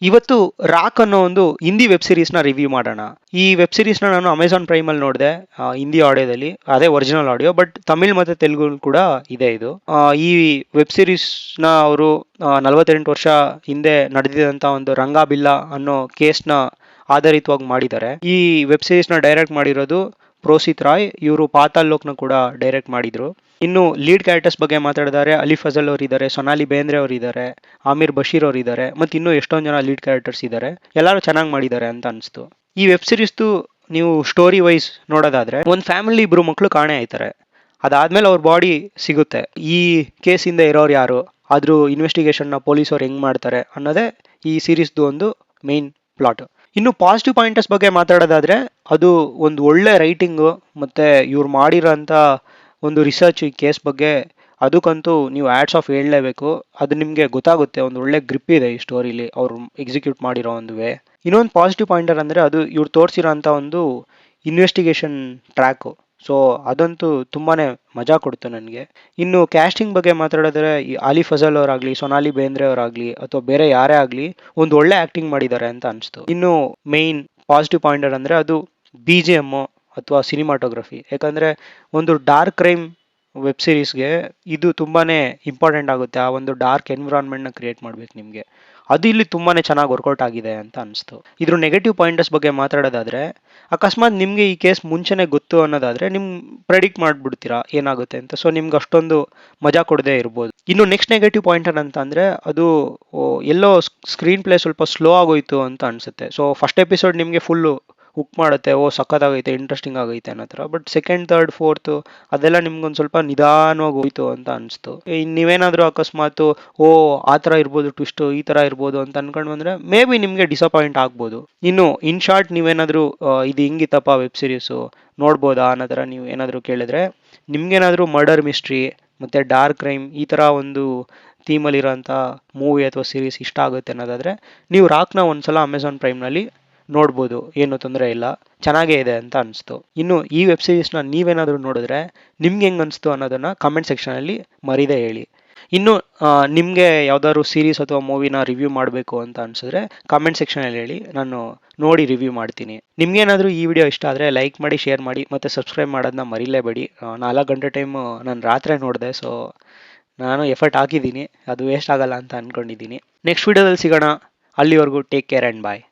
ಇವತ್ತು ರಾಕ್ ಅನ್ನೋ ಒಂದು ಹಿಂದಿ ವೆಬ್ ಸೀರೀಸ್ನ ರಿವ್ಯೂ ಮಾಡೋಣ. ಈ ವೆಬ್ ಸೀರೀಸ್ನ ನಾನು ಅಮೆಝಾನ್ ಪ್ರೈಮಲ್ಲಿ ನೋಡಿದೆ, ಹಿಂದಿ ಆಡಿಯೋದಲ್ಲಿ, ಅದೇ ಒರಿಜಿನಲ್ ಆಡಿಯೋ. ಬಟ್ ತಮಿಳ್ ಮತ್ತು ತೆಲುಗು ಕೂಡ ಇದೆ ಇದು. ಈ ವೆಬ್ ಸೀರೀಸ್ನ ಅವರು 48 ವರ್ಷ ಹಿಂದೆ ನಡೆದಿದಂಥ ಒಂದು ರಂಗಾಬಿಲ್ಲಾ ಅನ್ನೋ ಕೇಸ್ನ ಆಧಾರಿತವಾಗಿ ಮಾಡಿದ್ದಾರೆ. ಈ ವೆಬ್ ಸೀರೀಸ್ನ ಡೈರೆಕ್ಟ್ ಮಾಡಿರೋದು ಪ್ರೋಸಿತ್ ರಾಯ್. ಇವರು ಪಾತಾಲ್ ಲೋಕ್ನ ಕೂಡ ಡೈರೆಕ್ಟ್ ಮಾಡಿದ್ರು. ಇನ್ನು ಲೀಡ್ ಕ್ಯಾರೆಕ್ಟರ್ಸ್ ಬಗ್ಗೆ ಮಾತಾಡಿದರೆ ಅಲಿ ಫಜಲ್ ಅವರು ಇದ್ದಾರೆ, ಸೊನಾಲಿ ಬೇಂದ್ರೆ ಅವರು ಇದ್ದಾರೆ, ಆಮಿರ್ ಬಶೀರ್ ಅವರು ಇದ್ದಾರೆ, ಮತ್ತು ಇನ್ನೂ ಎಷ್ಟೊಂದು ಜನ ಲೀಡ್ ಕ್ಯಾರೆಕ್ಟರ್ಸ್ ಇದ್ದಾರೆ. ಎಲ್ಲರೂ ಚೆನ್ನಾಗಿ ಮಾಡಿದ್ದಾರೆ ಅಂತ ಅನಿಸ್ತು. ಈ ವೆಬ್ ಸೀರೀಸ್ದು ನೀವು ಸ್ಟೋರಿ ವೈಸ್ ನೋಡೋದಾದ್ರೆ, ಒಂದು ಫ್ಯಾಮಿಲಿ ಇಬ್ರು ಮಕ್ಕಳು ಕಾಣೆ ಆಯ್ತಾರೆ. ಅದಾದ್ಮೇಲೆ ಅವ್ರ ಬಾಡಿ ಸಿಗುತ್ತೆ. ಈ ಕೇಸಿಂದ ಇರೋರು ಯಾರು, ಆದ್ರೂ ಇನ್ವೆಸ್ಟಿಗೇಷನ್ನ ಪೊಲೀಸವ್ರು ಹೆಂಗ್ ಮಾಡ್ತಾರೆ ಅನ್ನೋದೇ ಈ ಸೀರೀಸ್ದು ಒಂದು ಮೇನ್ ಪ್ಲಾಟ್. ಇನ್ನು ಪಾಸಿಟಿವ್ ಪಾಯಿಂಟರ್ಸ್ ಬಗ್ಗೆ ಮಾತಾಡೋದಾದ್ರೆ, ಅದು ಒಂದು ಒಳ್ಳೆ ರೈಟಿಂಗು ಮತ್ತೆ ಇವ್ರು ಮಾಡಿರೋಂಥ ಒಂದು ರಿಸರ್ಚ್ ಈ ಕೇಸ್ ಬಗ್ಗೆ, ಅದಕ್ಕಂತೂ ನೀವು ಆ್ಯಡ್ಸ್ ಆಫ್ ಹೇಳಲೇಬೇಕು. ಅದು ನಿಮಗೆ ಗೊತ್ತಾಗುತ್ತೆ, ಒಂದು ಒಳ್ಳೆ ಗ್ರಿಪ್ ಇದೆ ಈ ಸ್ಟೋರಿಲಿ ಅವ್ರು ಎಕ್ಸಿಕ್ಯೂಟ್ ಮಾಡಿರೋ ಒಂದು ವೇ. ಇನ್ನೊಂದು ಪಾಸಿಟಿವ್ ಪಾಯಿಂಟರ್ ಅಂದರೆ ಅದು ಇವ್ರು ತೋರಿಸಿರೋ ಅಂಥ ಒಂದು ಇನ್ವೆಸ್ಟಿಗೇಷನ್ ಟ್ರ್ಯಾಕು. ಸೊ ಅದಂತೂ ತುಂಬಾ ಮಜಾ ಕೊಡ್ತು ನನಗೆ. ಇನ್ನು ಕ್ಯಾಸ್ಟಿಂಗ್ ಬಗ್ಗೆ ಮಾತಾಡಿದ್ರೆ, ಈ ಆಲಿ ಫಜಲ್ ಅವರಾಗಲಿ, ಸೊನಾಲಿ ಬೇಂದ್ರೆ ಅವರಾಗಲಿ, ಅಥವಾ ಬೇರೆ ಯಾರೇ ಆಗಲಿ ಒಂದು ಒಳ್ಳೆ ಆ್ಯಕ್ಟಿಂಗ್ ಮಾಡಿದ್ದಾರೆ ಅಂತ ಅನಿಸ್ತು. ಇನ್ನು ಮೇಯ್ನ್ ಪಾಸಿಟಿವ್ ಪಾಯಿಂಟರ್ ಅಂದರೆ ಅದು BGM ಅಥವಾ ಸಿನಿಮಾಟೋಗ್ರಫಿ. ಯಾಕಂದರೆ ಒಂದು ಡಾರ್ಕ್ ಕ್ರೈಮ್ ವೆಬ್ ಸೀರೀಸ್ಗೆ ಇದು ತುಂಬಾ ಇಂಪಾರ್ಟೆಂಟ್ ಆಗುತ್ತೆ. ಆ ಒಂದು ಡಾರ್ಕ್ ಎನ್ವಿರಾನ್ಮೆಂಟ್ನ ಕ್ರಿಯೇಟ್ ಮಾಡ್ಬೇಕು ನಿಮಗೆ. ಅದು ಇಲ್ಲಿ ತುಂಬಾ ಚೆನ್ನಾಗಿ ವರ್ಕೌಟ್ ಆಗಿದೆ ಅಂತ ಅನಿಸ್ತು. ಇದ್ರ ನೆಗೆಟಿವ್ ಪಾಯಿಂಟರ್ಸ್ ಬಗ್ಗೆ ಮಾತಾಡೋದಾದರೆ, ಅಕಸ್ಮಾತ್ ನಿಮಗೆ ಈ ಕೇಸ್ ಮುಂಚೆನೇ ಗೊತ್ತು ಅನ್ನೋದಾದರೆ ನಿಮ್ ಪ್ರೆಡಿಕ್ಟ್ ಮಾಡಿಬಿಡ್ತೀರಾ ಏನಾಗುತ್ತೆ ಅಂತ. ಸೊ ನಿಮ್ಗೆ ಅಷ್ಟೊಂದು ಮಜಾ ಕೊಡದೇ ಇರ್ಬೋದು. ಇನ್ನು ನೆಕ್ಸ್ಟ್ ನೆಗೆಟಿವ್ ಪಾಯಿಂಟರ್ ಅಂತ ಅಂದರೆ, ಅದು ಎಲ್ಲೋ ಸ್ಕ್ರೀನ್ ಪ್ಲೇ ಸ್ವಲ್ಪ ಸ್ಲೋ ಆಗೋಯ್ತು ಅಂತ ಅನಿಸುತ್ತೆ. ಸೊ ಫಸ್ಟ್ ಎಪಿಸೋಡ್ ನಿಮಗೆ ಫುಲ್ಲು ಹುಕ್ ಮಾಡುತ್ತೆ, ಸಖತ್ತಾಗೈತೆ, ಇಂಟ್ರೆಸ್ಟಿಂಗ್ ಆಗೈತೆ ಅನ್ನೋ ಥರ. ಬಟ್ ಸೆಕೆಂಡ್, ಥರ್ಡ್, ಫೋರ್ತು ಅದೆಲ್ಲ ನಿಮ್ಗೊಂದು ಸ್ವಲ್ಪ ನಿಧಾನವಾಗಿ ಹೋಯ್ತು ಅಂತ ಅನಿಸ್ತು. ನೀವೇನಾದರೂ ಅಕಸ್ಮಾತ್ ಆ ಥರ ಇರ್ಬೋದು ಟ್ವಿಸ್ಟು, ಈ ಥರ ಇರ್ಬೋದು ಅಂತ ಅನ್ಕೊಂಡು ಬಂದರೆ ಮೇ ಬಿ ನಿಮಗೆ ಡಿಸಪಾಯಿಂಟ್ ಆಗ್ಬೋದು. ಇನ್ನು ಇನ್ ಶಾರ್ಟ್ ನೀವೇನಾದರೂ ಇದು ಹಿಂಗಿತ್ತಪ್ಪ ವೆಬ್ ಸೀರೀಸು ನೋಡ್ಬೋದಾ ಅನ್ನೋ ಥರ ನೀವು ಏನಾದರೂ ಕೇಳಿದ್ರೆ, ನಿಮ್ಗೇನಾದರೂ ಮರ್ಡರ್ ಮಿಸ್ಟ್ರಿ ಮತ್ತು ಡಾರ್ಕ್ ಕ್ರೈಮ್ ಈ ಥರ ಒಂದು ಥೀಮಲ್ಲಿರೋಂಥ ಮೂವಿ ಅಥವಾ ಸೀರೀಸ್ ಇಷ್ಟ ಆಗುತ್ತೆ ಅನ್ನೋದಾದರೆ, ನೀವು ರಾಕ್ನ ಒಂದ್ಸಲ ಅಮೆಝಾನ್ ಪ್ರೈಮ್ನಲ್ಲಿ ನೋಡ್ಬೋದು, ಏನು ತೊಂದರೆ ಇಲ್ಲ, ಚೆನ್ನಾಗೇ ಇದೆ ಅಂತ ಅನಿಸ್ತು. ಇನ್ನು ಈ ವೆಬ್ ಸೀರೀಸ್ನ ನೀವೇನಾದರೂ ನೋಡಿದ್ರೆ ನಿಮ್ಗೆ ಹೆಂಗೆ ಅನಿಸ್ತು ಅನ್ನೋದನ್ನು ಕಮೆಂಟ್ ಸೆಕ್ಷನಲ್ಲಿ ಮರೀದೇ ಹೇಳಿ. ಇನ್ನು ನಿಮಗೆ ಯಾವ್ದಾದ್ರು ಸೀರೀಸ್ ಅಥವಾ ಮೂವಿನ ರಿವ್ಯೂ ಮಾಡಬೇಕು ಅಂತ ಅನಿಸಿದ್ರೆ ಕಮೆಂಟ್ ಸೆಕ್ಷನಲ್ಲಿ ಹೇಳಿ, ನಾನು ನೋಡಿ ರಿವ್ಯೂ ಮಾಡ್ತೀನಿ. ನಿಮ್ಗೇನಾದರೂ ಈ ವಿಡಿಯೋ ಇಷ್ಟ ಆದರೆ ಲೈಕ್ ಮಾಡಿ, ಶೇರ್ ಮಾಡಿ, ಮತ್ತು ಸಬ್ಸ್ಕ್ರೈಬ್ ಮಾಡೋದನ್ನ ಮರೀಲೇಬೇಡಿ. 4 ಗಂಟೆ ಟೈಮು ನಾನು ರಾತ್ರಿ ನೋಡಿದೆ, ಸೊ ನಾನು ಎಫರ್ಟ್ ಹಾಕಿದ್ದೀನಿ, ಅದು ವೇಸ್ಟ್ ಆಗಲ್ಲ ಅಂತ ಅಂದ್ಕೊಂಡಿದ್ದೀನಿ. ನೆಕ್ಸ್ಟ್ ವಿಡಿಯೋದಲ್ಲಿ ಸಿಗೋಣ. ಅಲ್ಲಿವರೆಗೂ ಟೇಕ್ ಕೇರ್ ಆ್ಯಂಡ್ ಬಾಯ್.